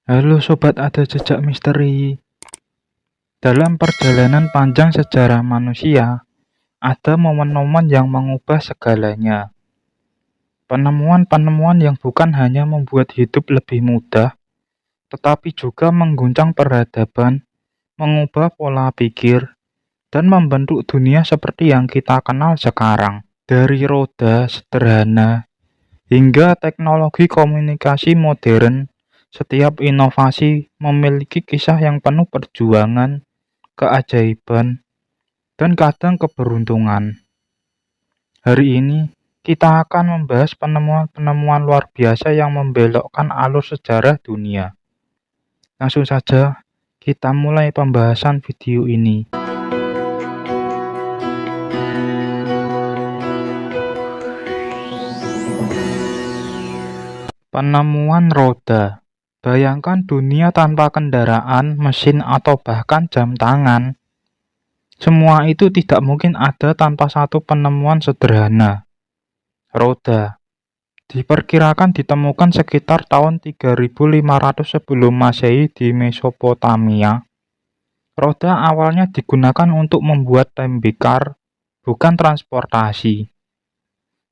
Halo sobat, ada jejak misteri. Dalam perjalanan panjang sejarah manusia, ada momen-momen yang mengubah segalanya. Penemuan-penemuan yang bukan hanya membuat hidup lebih mudah, tetapi juga mengguncang peradaban, mengubah pola pikir, dan membentuk dunia seperti yang kita kenal sekarang. Dari roda sederhana hingga teknologi komunikasi modern, setiap inovasi memiliki kisah yang penuh perjuangan, keajaiban, dan kadang keberuntungan. Hari ini, kita akan membahas penemuan-penemuan luar biasa yang membelokkan alur sejarah dunia. Langsung saja, kita mulai pembahasan video ini. Penemuan roda. Bayangkan dunia tanpa kendaraan, mesin, atau bahkan jam tangan. Semua itu tidak mungkin ada tanpa satu penemuan sederhana. Roda. Diperkirakan ditemukan sekitar tahun 3500 sebelum Masehi di Mesopotamia. Roda awalnya digunakan untuk membuat tembikar, bukan transportasi.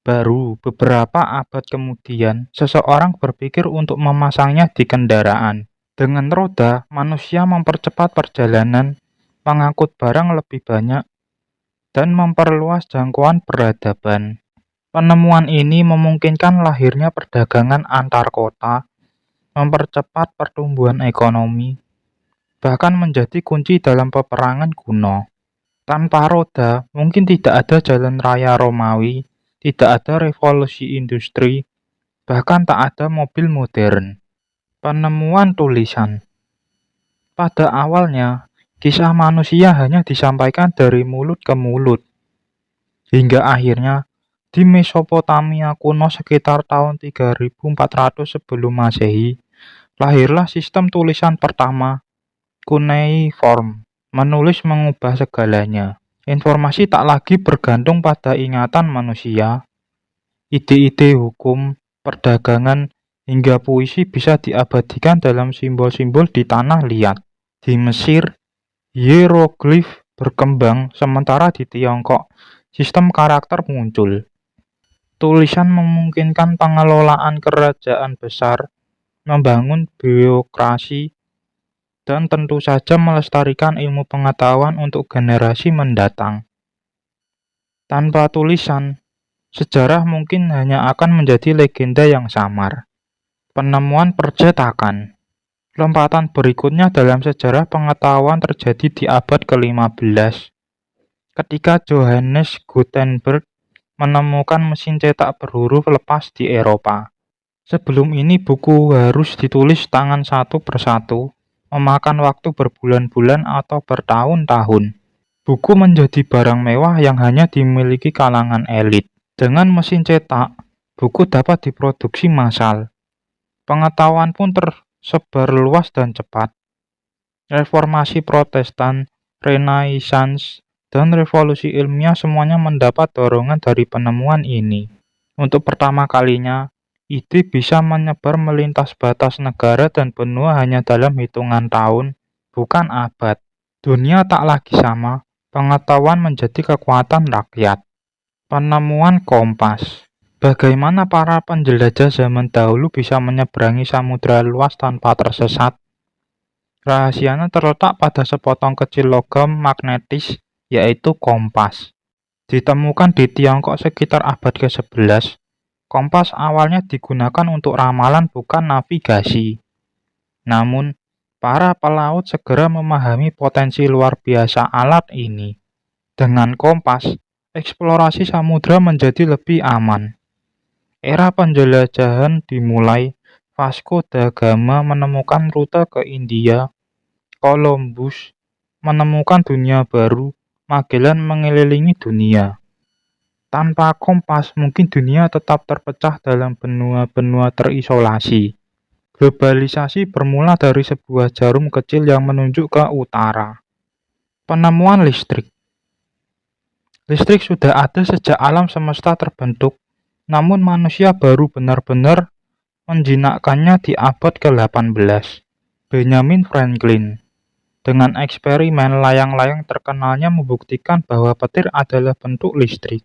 Baru beberapa abad kemudian, seseorang berpikir untuk memasangnya di kendaraan. Dengan roda, manusia mempercepat perjalanan, mengangkut barang lebih banyak, dan memperluas jangkauan peradaban. Penemuan ini memungkinkan lahirnya perdagangan antar kota, mempercepat pertumbuhan ekonomi, bahkan menjadi kunci dalam peperangan kuno. Tanpa roda, mungkin tidak ada jalan raya Romawi, tidak ada revolusi industri, bahkan tak ada mobil modern. Penemuan tulisan. Pada awalnya, kisah manusia hanya disampaikan dari mulut ke mulut. Hingga akhirnya, di Mesopotamia kuno sekitar tahun 3400 sebelum Masehi, lahirlah sistem tulisan pertama, cuneiform. Menulis mengubah segalanya. Informasi tak lagi bergantung pada ingatan manusia. Ide-ide hukum, perdagangan, hingga puisi bisa diabadikan dalam simbol-simbol di tanah liat. Di Mesir, hieroglif berkembang, sementara di Tiongkok, sistem karakter muncul. Tulisan memungkinkan pengelolaan kerajaan besar, membangun birokrasi, dan tentu saja melestarikan ilmu pengetahuan untuk generasi mendatang. Tanpa tulisan, sejarah mungkin hanya akan menjadi legenda yang samar. Penemuan percetakan. Lompatan berikutnya dalam sejarah pengetahuan terjadi di abad ke-15, ketika Johannes Gutenberg menemukan mesin cetak berhuruf lepas di Eropa. Sebelum ini buku harus ditulis tangan satu persatu, memakan waktu berbulan-bulan atau bertahun-tahun. Buku menjadi barang mewah yang hanya dimiliki kalangan elit. Dengan mesin cetak, buku dapat diproduksi massal. Pengetahuan pun tersebar luas dan cepat. Reformasi Protestan, Renaissance, dan revolusi ilmiah semuanya mendapat dorongan dari penemuan ini. Untuk pertama kalinya, ide bisa menyebar melintas batas negara dan benua hanya dalam hitungan tahun, bukan abad. Dunia tak lagi sama, pengetahuan menjadi kekuatan rakyat. Penemuan kompas. Bagaimana para penjelajah zaman dahulu bisa menyeberangi samudra luas tanpa tersesat? Rahasianya terletak pada sepotong kecil logam magnetis, yaitu kompas. Ditemukan di Tiongkok sekitar abad ke-11. Kompas awalnya digunakan untuk ramalan, bukan navigasi. Namun, para pelaut segera memahami potensi luar biasa alat ini. Dengan kompas, eksplorasi samudra menjadi lebih aman. Era penjelajahan dimulai. Vasco da Gama menemukan rute ke India. Columbus menemukan dunia baru. Magellan mengelilingi dunia. Tanpa kompas, mungkin dunia tetap terpecah dalam benua-benua terisolasi. Globalisasi bermula dari sebuah jarum kecil yang menunjuk ke utara. Penemuan listrik. Listrik sudah ada sejak alam semesta terbentuk, namun manusia baru benar-benar menjinakkannya di abad ke-18. Benjamin Franklin. Dengan eksperimen layang-layang terkenalnya membuktikan bahwa petir adalah bentuk listrik.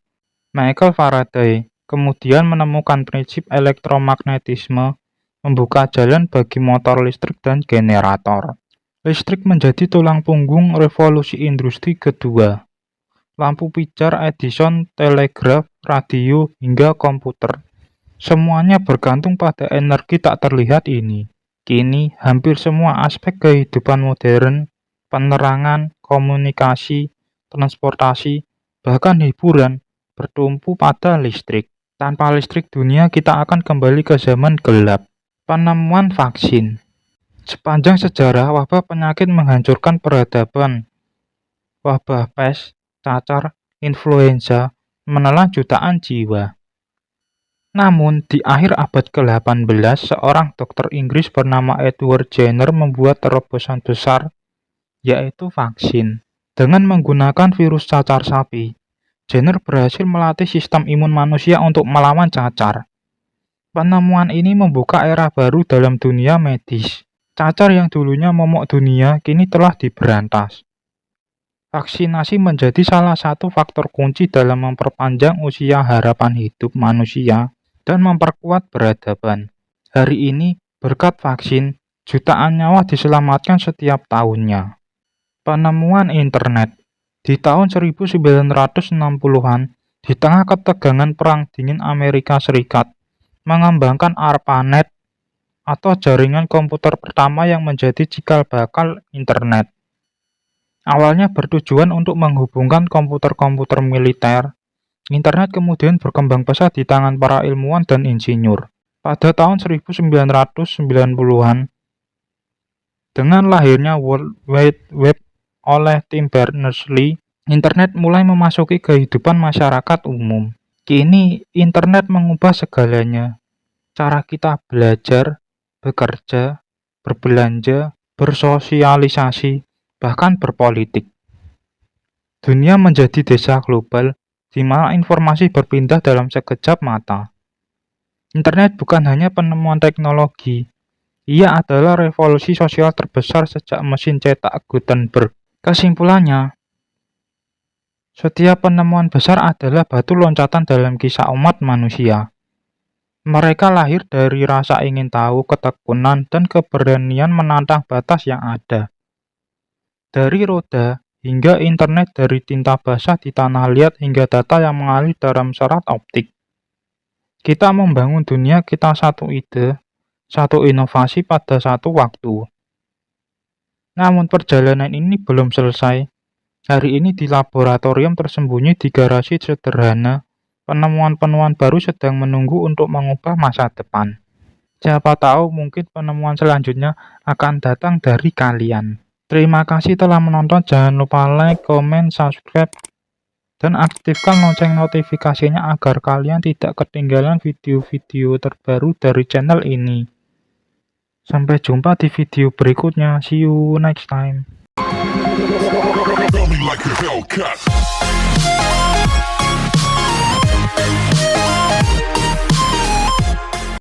Michael Faraday kemudian menemukan prinsip elektromagnetisme, membuka jalan bagi motor listrik dan generator. Listrik menjadi tulang punggung revolusi industri kedua. Lampu pijar, Edison, telegraf, radio, hingga komputer. Semuanya bergantung pada energi tak terlihat ini. Kini, hampir semua aspek kehidupan modern, penerangan, komunikasi, transportasi, bahkan hiburan, bertumpu pada listrik. Tanpa listrik, dunia kita akan kembali ke zaman gelap. Penemuan vaksin. Sepanjang sejarah, wabah penyakit menghancurkan peradaban. Wabah pes, cacar, influenza, menelan jutaan jiwa. Namun, di akhir abad ke-18, seorang dokter Inggris bernama Edward Jenner membuat terobosan besar, yaitu vaksin. Dengan menggunakan virus cacar sapi, Jenner berhasil melatih sistem imun manusia untuk melawan cacar. Penemuan ini membuka era baru dalam dunia medis. Cacar yang dulunya momok dunia, kini telah diberantas. Vaksinasi menjadi salah satu faktor kunci dalam memperpanjang usia harapan hidup manusia dan memperkuat peradaban. Hari ini, berkat vaksin, jutaan nyawa diselamatkan setiap tahunnya. Penemuan internet. Di tahun 1960-an, di tengah ketegangan Perang Dingin Amerika Serikat, mengembangkan ARPANET atau jaringan komputer pertama yang menjadi cikal bakal internet. Awalnya bertujuan untuk menghubungkan komputer-komputer militer. Internet kemudian berkembang pesat di tangan para ilmuwan dan insinyur. Pada tahun 1990-an, dengan lahirnya World Wide Web oleh Tim Berners-Lee, internet mulai memasuki kehidupan masyarakat umum. Kini, internet mengubah segalanya. Cara kita belajar, bekerja, berbelanja, bersosialisasi, bahkan berpolitik. Dunia menjadi desa global, di mana informasi berpindah dalam sekejap mata. Internet bukan hanya penemuan teknologi, ia adalah revolusi sosial terbesar sejak mesin cetak Gutenberg. Kesimpulannya, setiap penemuan besar adalah batu loncatan dalam kisah umat manusia. Mereka lahir dari rasa ingin tahu, ketekunan, dan keberanian menantang batas yang ada. Dari roda hingga internet, dari tinta basah di tanah liat hingga data yang mengalir dalam serat optik. Kita membangun dunia kita satu ide, satu inovasi pada satu waktu. Namun perjalanan ini belum selesai. Hari ini di laboratorium tersembunyi di garasi sederhana, penemuan-penemuan baru sedang menunggu untuk mengubah masa depan. Siapa tahu mungkin penemuan selanjutnya akan datang dari kalian. Terima kasih telah menonton, jangan lupa like, komen, subscribe, dan aktifkan lonceng notifikasinya agar kalian tidak ketinggalan video-video terbaru dari channel ini. Sampai jumpa di video berikutnya, see you next time.